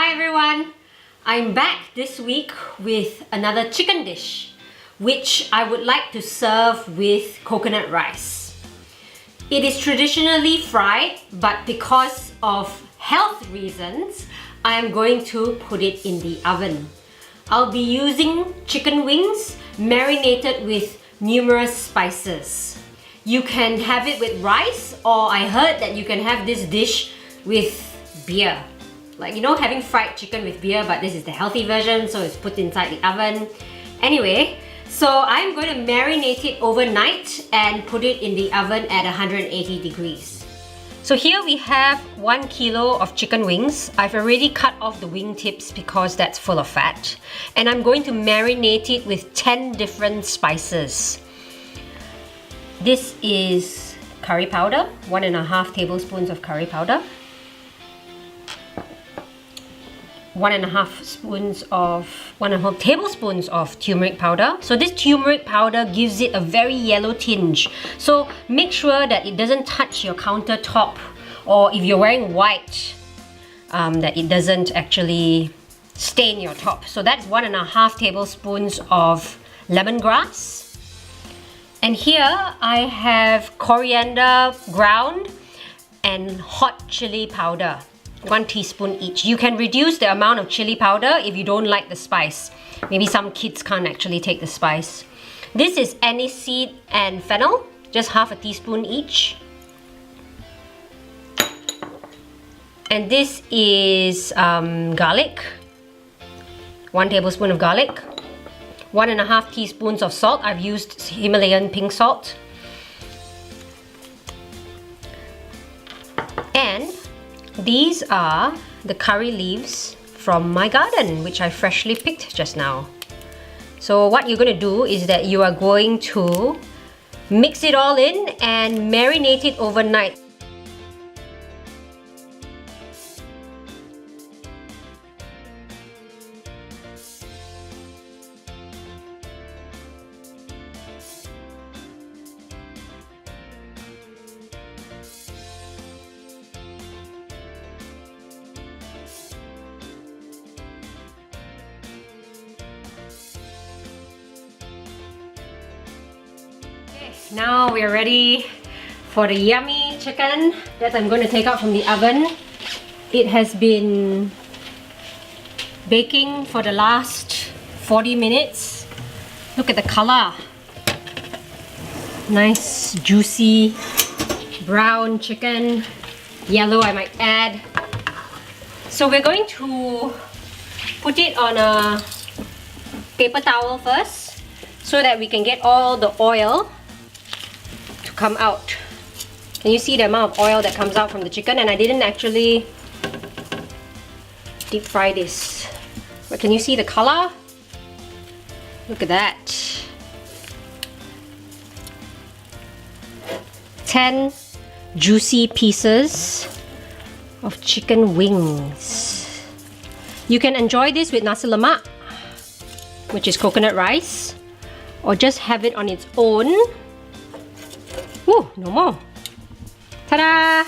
Hi everyone! I'm back this week with another chicken dish, which I would like to serve with coconut rice. It is traditionally fried, but because of health reasons, I am going to put it in the oven. I'll be using chicken wings marinated with numerous spices. You can have it with rice, or I heard that you can have this dish with beer. Like, you know, having fried chicken with beer, but this is the healthy version, so it's put inside the oven. Anyway, so I'm going to marinate it overnight and put it in the oven at 180 degrees. So here we have 1 kilo of chicken wings. I've already cut off the wing tips because that's full of fat. And I'm going to marinate it with 10 different spices. This is curry powder, 1.5 tablespoons of curry powder. 1.5 tablespoons of turmeric powder. So this turmeric powder gives it a very yellow tinge. So make sure that it doesn't touch your countertop, or if you're wearing white, that it doesn't actually stain your top. So that's 1.5 tablespoons of lemongrass. And here I have coriander ground and hot chili powder. 1 teaspoon each. You can reduce the amount of chili powder if you don't like the spice. Maybe some kids can't actually take the spice. This is aniseed and fennel, just 1/2 teaspoon each. And this is garlic, 1 tablespoon of garlic. 1.5 teaspoons of salt. I've used Himalayan pink salt. And these are the curry leaves from my garden, which I freshly picked just now. So what you're going to do is that you are going to mix it all in and marinate it overnight. Now we're ready for the yummy chicken that I'm going to take out from the oven. It has been baking for the last 40 minutes. Look at the color. Nice, juicy, brown chicken. Yellow, I might add. So we're going to put it on a paper towel first so that we can get all the oil come out. Can you see the amount of oil that comes out from the chicken? And I didn't actually deep fry this, but can you see the color? Look at that. 10 juicy pieces of chicken wings. You can enjoy this with Nasi Lemak, which is coconut rice, or just have it on its own. Ooh, no more. Ta-da!